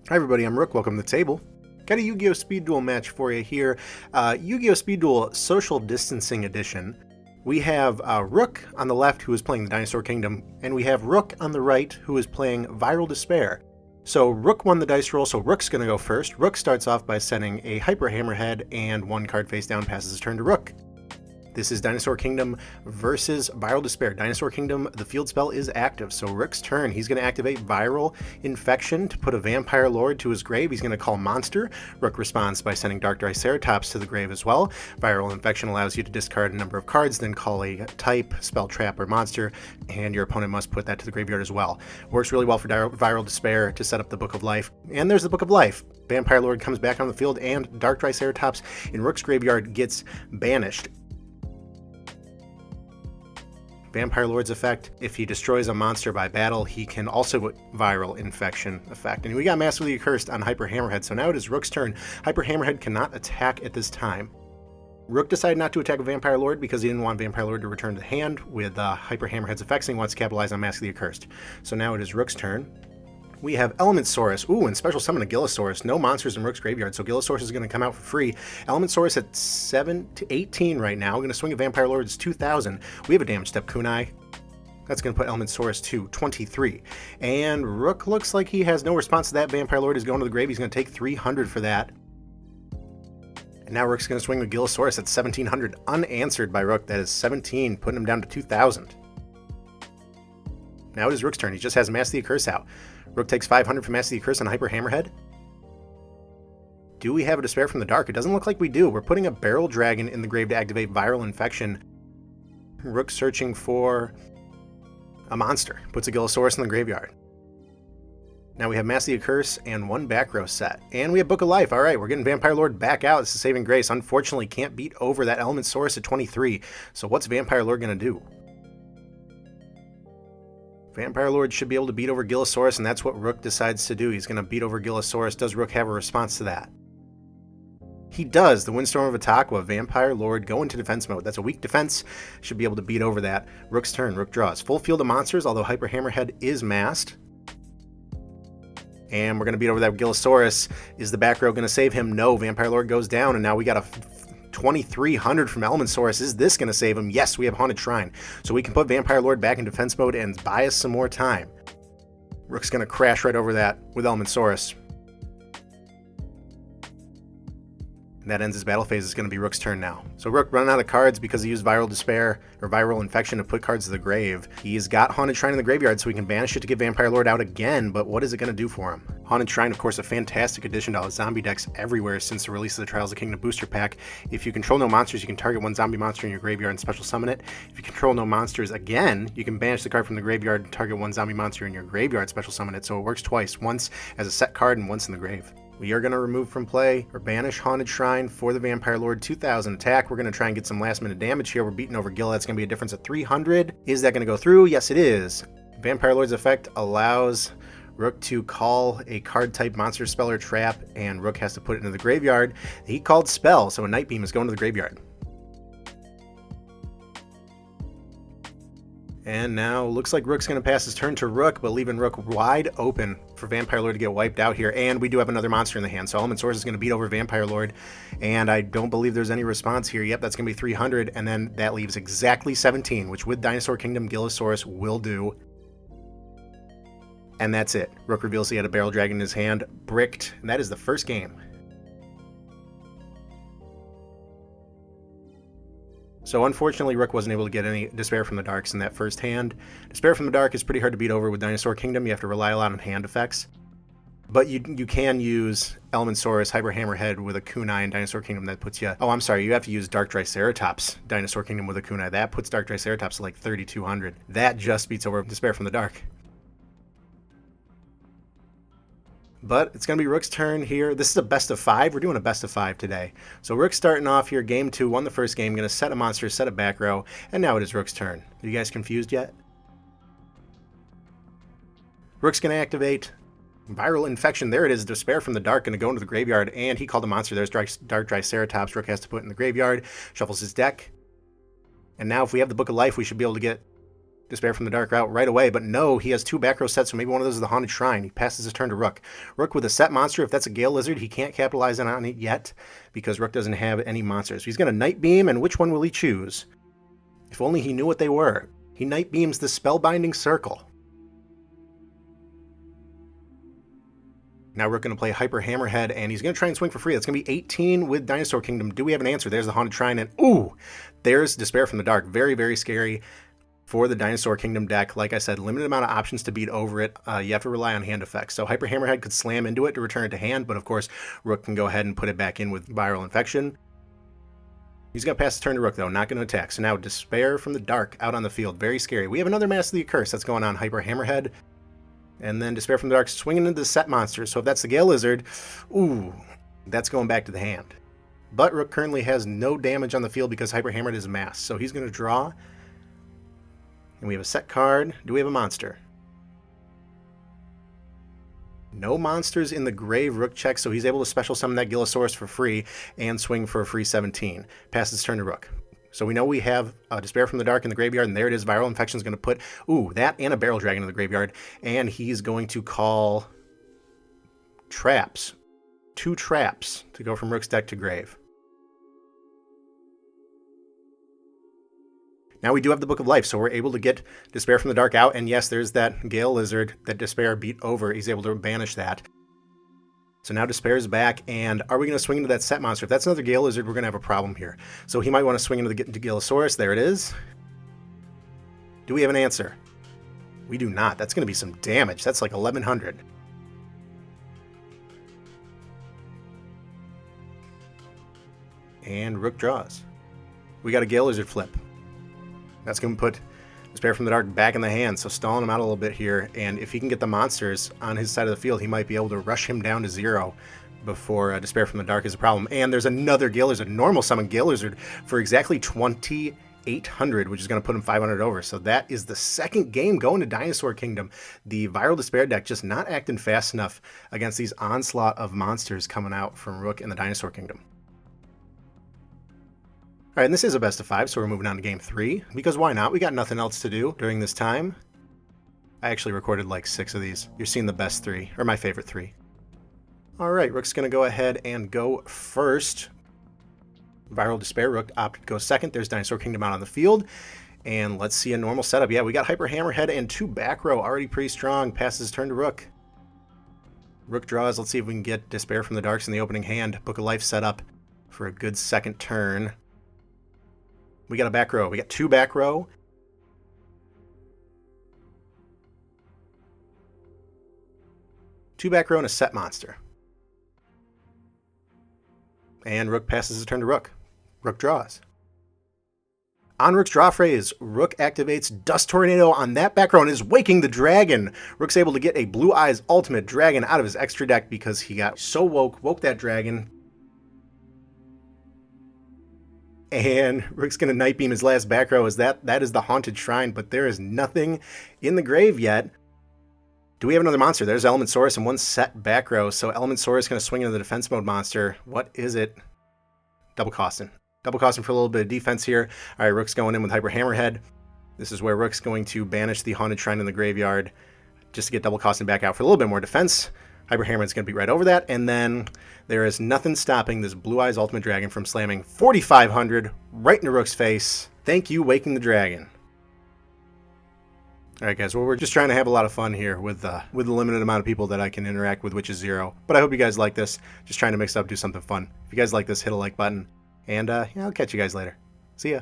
Hi everybody, I'm Rook. Welcome to the table. Got a Yu-Gi-Oh! Speed Duel match for you here. Yu-Gi-Oh! Speed Duel Social Distancing Edition. We have Rook on the left, who is playing the Dinosaur Kingdom, and we have Rook on the right, who is playing Viral Despair. So Rook won the dice roll, so Rook's going to go first. Rook starts off by sending a Hyper Hammerhead, and one card face down passes his turn to Rook. This is Dinosaur Kingdom versus Viral Despair. Dinosaur Kingdom, the field spell is active, so Rook's turn. He's going to activate Viral Infection to put a Vampire Lord to his grave. He's going to call Monster. Rook responds by sending Dark Triceratops to the grave as well. Viral Infection allows you to discard a number of cards, then call a type, spell, trap, or monster, and your opponent must put that to the graveyard as well. Works really well for Viral Despair to set up the Book of Life. And there's the Book of Life. Vampire Lord comes back on the field, and Dark Triceratops in Rook's graveyard gets banished. Vampire Lord's effect, if he destroys a monster by battle, he can also put Viral Infection effect. And we got Massively Accursed on Hyper Hammerhead, so now it is Rook's turn. Hyper Hammerhead cannot attack at this time. Rook decided not to attack a Vampire Lord because he didn't want Vampire Lord to return to the hand with Hyper Hammerhead's effects, and he wants to capitalize on Massively Accursed. So now it is Rook's turn. We have Elementsaurus. Ooh, and special summon a Gillosaurus. No monsters in Rook's graveyard, so Gillosaurus is going to come out for free. Elementsaurus at 7 to 18 right now. Going to swing a Vampire Lord. It's 2,000. We have a damage step kunai. That's going to put Elementsaurus to 23. And Rook looks like he has no response to that. Vampire Lord is going to the grave. He's going to take 300 for that. And now Rook's going to swing the Gillosaurus at 1,700. Unanswered by Rook. That is 17, putting him down to 2,000. Now it is Rook's turn. He just has Mass the Curse out. Rook takes 500 from Mass the Curse on Hyper Hammerhead. Do we have a Despair from the Dark? It doesn't look like we do. We're putting a Barrel Dragon in the grave to activate Viral Infection. Rook searching for a monster. Puts a Gillosaurus in the graveyard. Now we have Mass the Curse and one back row set. And we have Book of Life. All right, we're getting Vampire Lord back out. This is saving grace. Unfortunately, can't beat over that Elementsaurus at 23. So what's Vampire Lord going to do? Vampire Lord should be able to beat over Gillosaurus, and that's what Rook decides to do. He's going to beat over Gillosaurus. Does Rook have a response to that? He does. The Windstorm of Itaqua. Vampire Lord go into defense mode. That's a weak defense. Should be able to beat over that. Rook's turn. Rook draws. Full field of monsters, although Hyper Hammerhead is masked. And we're going to beat over that Gillosaurus. Is the back row going to save him? No. Vampire Lord goes down, and now we got a 2,300 from Elementsaurus. Is this going to save him? Yes, we have Haunted Shrine. So we can put Vampire Lord back in defense mode and buy us some more time. Rook's going to crash right over that with Elementsaurus. And that ends his battle phase. It's going to be Rook's turn now. So Rook running out of cards because he used Viral Despair or Viral Infection to put cards to the grave. He's got Haunted Shrine in the graveyard, so he can banish it to get Vampire Lord out again, but what is it going to do for him? Haunted Shrine, of course, a fantastic addition to all the zombie decks everywhere since the release of the Trials of Kingdom booster pack. If you control no monsters, you can target one zombie monster in your graveyard and special summon it. If you control no monsters, again, you can banish the card from the graveyard and target one zombie monster in your graveyard, special summon it, so it works twice, once as a set card and once in the grave. We are going to remove from play or banish Haunted Shrine for the Vampire Lord. 2,000 attack. We're going to try and get some last minute damage here. We're beating over Gil. That's going to be a difference of 300. Is that going to go through? Yes, it is. Vampire Lord's effect allows Rook to call a card type monster, spell, or trap, and Rook has to put it into the graveyard. He called spell, so a Night Beam is going to the graveyard. And now looks like Rook's going to pass his turn to Rook, but leaving Rook wide open for Vampire Lord to get wiped out here. And we do have another monster in the hand, so Elementsaurus is going to beat over Vampire Lord. And I don't believe there's any response here. Yep, that's going to be 300, and then that leaves exactly 17, which with Dinosaur Kingdom, Gillosaurus will do. And that's it. Rook reveals he had a Barrel Dragon in his hand, bricked, and that is the first game. So unfortunately, Rook wasn't able to get any Despair from the Darks in that first hand. Despair from the Dark is pretty hard to beat over with Dinosaur Kingdom. You have to rely a lot on hand effects. But you can use Elementsaurus, Hyper Hammerhead with a Kunai in Dinosaur Kingdom that puts you... Oh, I'm sorry, you have to use Dark Triceratops, Dinosaur Kingdom with a Kunai. That puts Dark Triceratops to like 3,200. That just beats over Despair from the Dark. But it's going to be Rook's turn here. This is a best of 5. We're doing a best of 5 today. So Rook's starting off here. Game 2, won the first game. Going to set a monster, set a back row. And now it is Rook's turn. Are you guys confused yet? Rook's going to activate Viral Infection. There it is. Despair from the Dark going to go into the graveyard. And he called a monster. There's Dark Triceratops. Rook has to put it in the graveyard. Shuffles his deck. And now if we have the Book of Life, we should be able to get Despair from the Dark out right away, but no, he has 2 back row sets, so maybe one of those is the Haunted Shrine. He passes his turn to Rook. Rook with a set monster. If that's a Gale Lizard, he can't capitalize on it yet because Rook doesn't have any monsters. He's going to Night Beam, and which one will he choose? If only he knew what they were. He Night Beams the Spellbinding Circle. Now Rook going to play Hyper Hammerhead, and he's going to try and swing for free. That's going to be 18 with Dinosaur Kingdom. Do we have an answer? There's the Haunted Shrine, and ooh, there's Despair from the Dark. Very, very scary for the Dinosaur Kingdom deck. Like I said, limited amount of options to beat over it. You have to rely on hand effects. So Hyper Hammerhead could slam into it to return it to hand, but of course, Rook can go ahead and put it back in with Viral Infection. He's going to pass the turn to Rook, though, not going to attack. So now Despair from the Dark out on the field. Very scary. We have another Master of the Curse that's going on, Hyper Hammerhead. And then Despair from the Dark swinging into the set monster. So if that's the Gale Lizard, ooh, that's going back to the hand. But Rook currently has no damage on the field because Hyper Hammerhead is masked. So he's going to draw. And we have a set card. Do we have a monster? No monsters in the grave. Rook checks, so he's able to special summon that Gillosaurus for free and swing for a free 17. Passes his turn to Rook. So we know we have Despair from the Dark in the graveyard, and there it is. Viral Infection is going to put, that and a Barrel Dragon in the graveyard. And he's going to call traps. 2 traps to go from Rook's deck to grave. Now we do have the Book of Life, so we're able to get Despair from the Dark out, and yes, there's that Gale Lizard that Despair beat over. He's able to banish that. So now Despair is back, and are we going to swing into that set monster? If that's another Gale Lizard, we're going to have a problem here. So he might want to swing into the Gillosaurus. There it is. Do we have an answer? We do not. That's going to be some damage. That's like 1100. And Rook draws. We got a Gale Lizard flip. That's going to put Despair from the Dark back in the hand, so stalling him out a little bit here. And if he can get the monsters on his side of the field, he might be able to rush him down to 0 before Despair from the Dark is a problem. And there's another Gale Lizard, normal summon Gale Lizard, for exactly 2,800, which is going to put him 500 over. So that is the second game going to Dinosaur Kingdom. The Viral Despair deck just not acting fast enough against these onslaught of monsters coming out from Rook and the Dinosaur Kingdom. All right, and this is a best of 5, so we're moving on to game 3, because why not? We got nothing else to do during this time. I actually recorded like 6 of these. You're seeing the best 3, or my favorite 3. All right, Rook's going to go ahead and go first. Viral Despair, Rook opted to go second. There's Dinosaur Kingdom out on the field. And let's see a normal setup. Yeah, we got Hyper Hammerhead and 2 back row, already pretty strong. Passes his turn to Rook. Rook draws. Let's see if we can get Despair from the Darks in the opening hand. Book of Life set up for a good second turn. We got a back row. We got 2 back row. Two back row and a set monster. And Rook passes his turn to Rook. Rook draws. On Rook's draw phrase, Rook activates Dust Tornado on that back row and is waking the dragon. Rook's able to get a Blue Eyes Ultimate Dragon out of his extra deck because he got so woke that dragon. And Rook's going to Night Beam his last back row. That is the Haunted Shrine, but there is nothing in the grave yet. Do we have another monster? There's Elementsaurus and 1 set back row. So Elementsaurus is going to swing into the defense mode monster. What is it? Double costing. Double costing for a little bit of defense here. All right, Rook's going in with Hyper Hammerhead. This is where Rook's going to banish the Haunted Shrine in the graveyard just to get double costing back out for a little bit more defense. Hyper Hammerhead's going to be right over that, and then there is nothing stopping this Blue Eyes Ultimate Dragon from slamming 4,500 right into Rook's face. Thank you, Waking the Dragon. All right, guys, well, we're just trying to have a lot of fun here with the limited amount of people that I can interact with, which is 0. But I hope you guys like this. Just trying to mix up, do something fun. If you guys like this, hit a like button, and I'll catch you guys later. See ya.